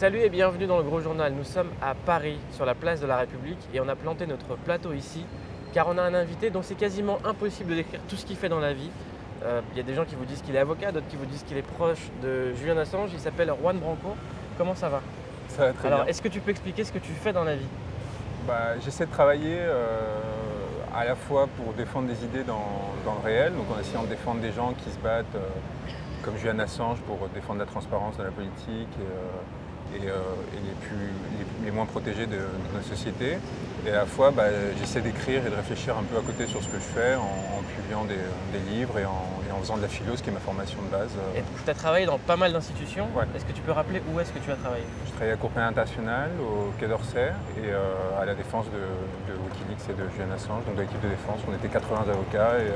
Salut et bienvenue dans le Gros Journal. Nous sommes à Paris, sur la place de la République, et on a planté notre plateau ici, car on a un invité dont c'est quasiment impossible de décrire tout ce qu'il fait dans la vie. Il y a des gens qui vous disent qu'il est avocat, d'autres qui vous disent qu'il est proche de Julian Assange. Il s'appelle Juan Branco. Comment ça va? Ça va très Alors, bien. est-ce que tu peux expliquer ce que tu fais dans la vie? J'essaie de travailler à la fois pour défendre des idées dans le réel, donc en essayant de défendre des gens qui se battent, comme Julian Assange, pour défendre la transparence de la politique et les moins protégés de notre société. Et à la fois, j'essaie d'écrire et de réfléchir un peu à côté sur ce que je fais en publiant des livres et en faisant de la philo, ce qui est ma formation de base. Et tu as travaillé dans pas mal d'institutions. Ouais. Est-ce que tu peux rappeler où est-ce que tu as travaillé? Je travaillais à Compagnie Internationale, au Quai d'Orsay, et à la défense de Wikileaks et de Julian Assange, donc de l'équipe de défense. On était 80 avocats et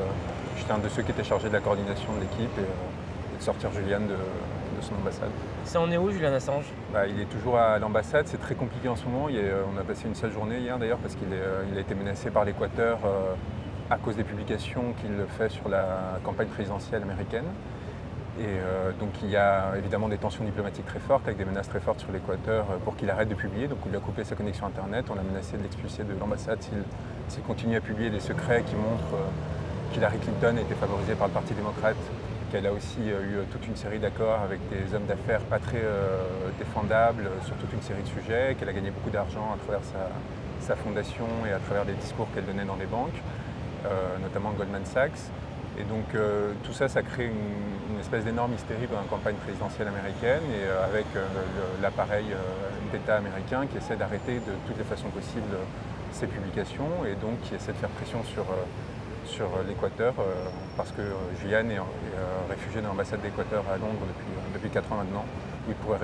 j'étais un de ceux qui étaient chargés de la coordination de l'équipe et de sortir Julian de son ambassade. Ça en est où, Julian Assange? Il est toujours à l'ambassade, c'est très compliqué en ce moment. On a passé une sale journée hier d'ailleurs parce qu'il a été menacé par l'Équateur à cause des publications qu'il fait sur la campagne présidentielle américaine. Et donc il y a évidemment des tensions diplomatiques très fortes, avec des menaces très fortes sur l'Équateur pour qu'il arrête de publier. Donc on lui a coupé sa connexion Internet, on l'a menacé de l'expulser de l'ambassade s'il continue à publier des secrets qui montrent qu'Hillary Clinton a été favorisée par le Parti démocrate, qu'elle a aussi eu toute une série d'accords avec des hommes d'affaires pas très défendables sur toute une série de sujets, qu'elle a gagné beaucoup d'argent à travers sa fondation et à travers les discours qu'elle donnait dans les banques, notamment Goldman Sachs. Et donc tout ça, ça crée une espèce d'énorme hystérie dans la campagne présidentielle américaine et avec l'appareil d'État américain qui essaie d'arrêter de toutes les façons possibles ces publications et donc qui essaie de faire pression sur l'Équateur parce que Julian est réfugié dans l'ambassade d'Équateur à Londres depuis 4 ans maintenant, où il pourrait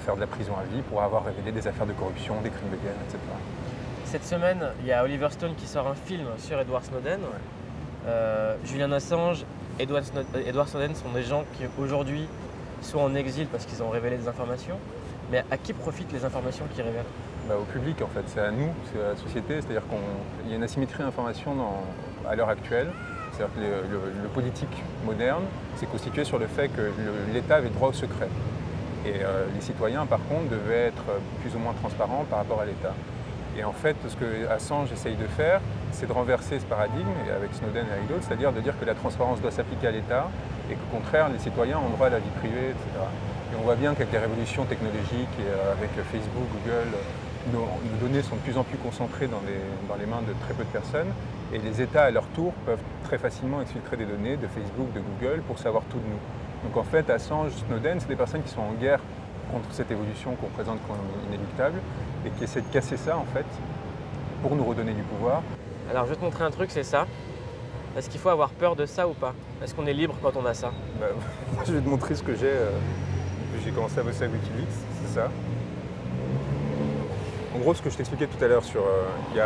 faire de la prison à vie pour avoir révélé des affaires de corruption, des crimes de guerre, etc. Cette semaine, il y a Oliver Stone qui sort un film sur Edward Snowden. Ouais. Julian Assange, Edward Snowden sont des gens qui aujourd'hui sont en exil parce qu'ils ont révélé des informations. Mais à qui profitent les informations qu'ils révèlent? Au public en fait, c'est à nous, c'est à la société, c'est-à-dire qu'il y a une asymétrie d'information à l'heure actuelle. C'est-à-dire que le politique moderne s'est constitué sur le fait que l'État avait droit au secret. Et les citoyens par contre devaient être plus ou moins transparents par rapport à l'État. Et en fait, ce que Assange essaye de faire, c'est de renverser ce paradigme, et avec Snowden et avec d'autres, c'est-à-dire de dire que la transparence doit s'appliquer à l'État et qu'au contraire, les citoyens ont droit à la vie privée, etc. Et on voit bien qu'avec les révolutions technologiques et avec Facebook, Google, nos données sont de plus en plus concentrées dans les mains de très peu de personnes et les États, à leur tour, peuvent très facilement exfiltrer des données de Facebook, de Google pour savoir tout de nous. Donc en fait, Assange, Snowden, c'est des personnes qui sont en guerre contre cette évolution qu'on présente comme inéluctable et qui essaient de casser ça en fait pour nous redonner du pouvoir. Alors je vais te montrer un truc, c'est ça. Est-ce qu'il faut avoir peur de ça ou pas? Est-ce qu'on est libre quand on a ça? Je vais te montrer ce que j'ai. J'ai commencé à bosser avec Wikileaks, c'est ça. En gros, ce que je t'expliquais tout à l'heure sur... il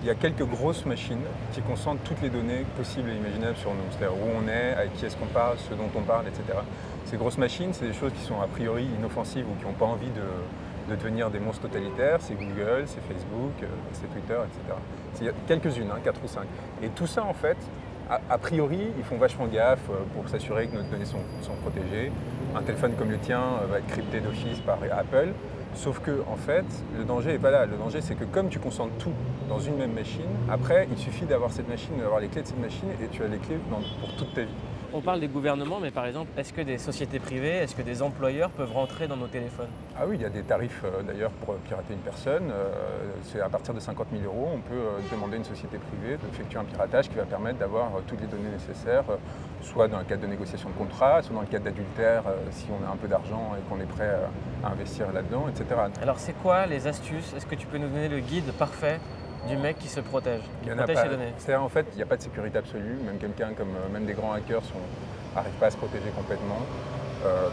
y a quelques grosses machines qui concentrent toutes les données possibles et imaginables sur nous. C'est-à-dire où on est, avec qui est-ce qu'on parle, ce dont on parle, etc. Ces grosses machines, c'est des choses qui sont a priori inoffensives ou qui n'ont pas envie de devenir des monstres totalitaires. C'est Google, c'est Facebook, c'est Twitter, etc. Il y a quelques-unes, 4 ou 5. Et tout ça, en fait, a priori, ils font vachement gaffe pour s'assurer que nos données sont protégées. Un téléphone comme le tien va être crypté d'office par Apple. Sauf que, en fait, le danger n'est pas là. Le danger, c'est que comme tu concentres tout dans une même machine, après, il suffit d'avoir cette machine, d'avoir les clés de cette machine et tu as les clés pour toute ta vie. On parle des gouvernements, mais par exemple, est-ce que des sociétés privées, est-ce que des employeurs peuvent rentrer dans nos téléphones? Ah oui, il y a des tarifs d'ailleurs pour pirater une personne. C'est à partir de 50 000 €, on peut demander à une société privée d'effectuer un piratage qui va permettre d'avoir toutes les données nécessaires, soit dans le cadre de négociation de contrat, soit dans le cadre d'adultère, si on a un peu d'argent et qu'on est prêt à investir là-dedans, etc. Alors c'est quoi les astuces? Est-ce que tu peux nous donner le guide parfait du mec qui se protège, qui protège ses données? C'est-à-dire en fait, il n'y a pas de sécurité absolue. Même des grands hackers n'arrivent pas à se protéger complètement.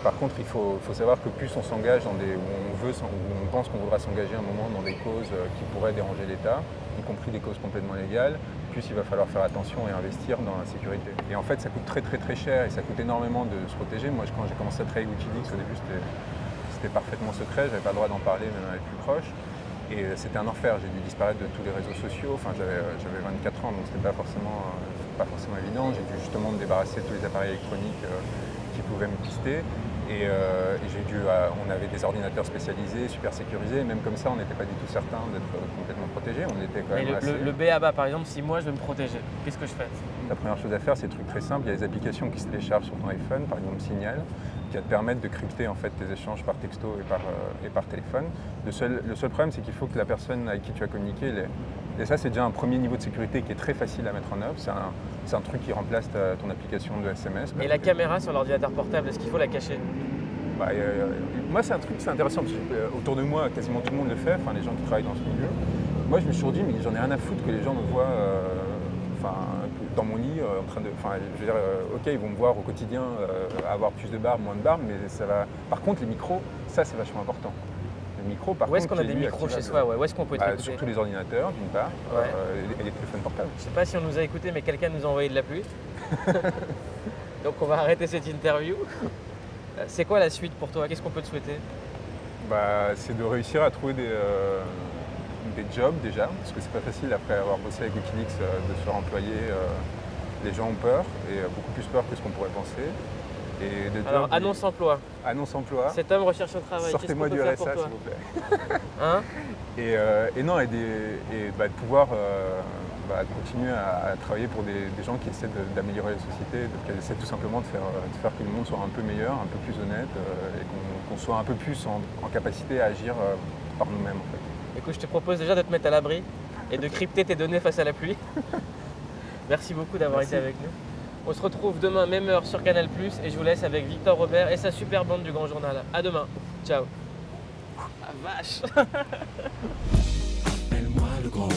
Par contre, il faut savoir que plus on s'engage où on pense qu'on voudra s'engager un moment dans des causes qui pourraient déranger l'État, y compris des causes complètement légales, plus il va falloir faire attention et investir dans la sécurité. Et en fait, ça coûte très très très cher et ça coûte énormément de se protéger. Moi, quand j'ai commencé à travailler avec Wikileaks, au début, c'était parfaitement secret, j'avais pas le droit d'en parler même avec les plus proches. Et c'était un enfer, j'ai dû disparaître de tous les réseaux sociaux, j'avais 24 ans donc c'était pas forcément évident, j'ai dû justement me débarrasser de tous les appareils électroniques qui pouvaient me pister. On avait des ordinateurs spécialisés, super sécurisés, et même comme ça, on n'était pas du tout certain d'être complètement protégé. On était quand même le B.A.B.A. par exemple, si moi je veux me protéger, qu'est-ce que je fais? La première chose à faire, c'est des trucs très simples. Il y a des applications qui se téléchargent sur ton iPhone, par exemple Signal, qui va te permettre de crypter en fait tes échanges par texto et par téléphone. Le seul problème, c'est qu'il faut que la personne avec qui tu as communiqué, et ça c'est déjà un premier niveau de sécurité qui est très facile à mettre en œuvre. C'est un truc qui remplace ton application de SMS. Et la caméra sur l'ordinateur portable, est-ce qu'il faut la cacher? Moi, c'est un truc, c'est intéressant, parce que autour de moi, quasiment tout le monde le fait, enfin les gens qui travaillent dans ce milieu. Moi, je me suis toujours dit, mais j'en ai rien à foutre que les gens me voient dans mon lit, en train de. Je veux dire, ok, ils vont me voir au quotidien avoir plus de barbe, moins de barbe, mais ça va. Par contre, les micros, ça, c'est vachement important. Les micros, par Où est-ce contre, qu'on a des micros chez soi? Où est-ce qu'on peut être écouté? Sur tous les ordinateurs, d'une part, et les téléphones portables. Je sais pas si on nous a écoutés, mais quelqu'un nous a envoyé de la pluie. Donc on va arrêter cette interview. C'est quoi la suite pour toi? Qu'est-ce qu'on peut te souhaiter? C'est de réussir à trouver des jobs déjà, parce que c'est pas facile après avoir bossé avec Wikileaks de se faire employer. Les gens ont peur, et beaucoup plus peur que ce qu'on pourrait penser. Alors annonce emploi. Annonce emploi. Cet homme recherche un travail. Sortez-moi du RSA s'il vous plaît. Hein? De pouvoir continuer à travailler pour des gens qui essaient d'améliorer la société, qui essaient tout simplement de faire que le monde soit un peu meilleur, un peu plus honnête, et qu'on soit un peu plus en capacité à agir par nous-mêmes en fait. Écoute, je te propose déjà de te mettre à l'abri et de crypter tes données face à la pluie. Merci beaucoup d'avoir été avec nous. On se retrouve demain, même heure sur Canal+, et je vous laisse avec Victor Robert et sa super bande du Grand Journal. À demain. Ciao. Ah vache. Appelle-moi le grand.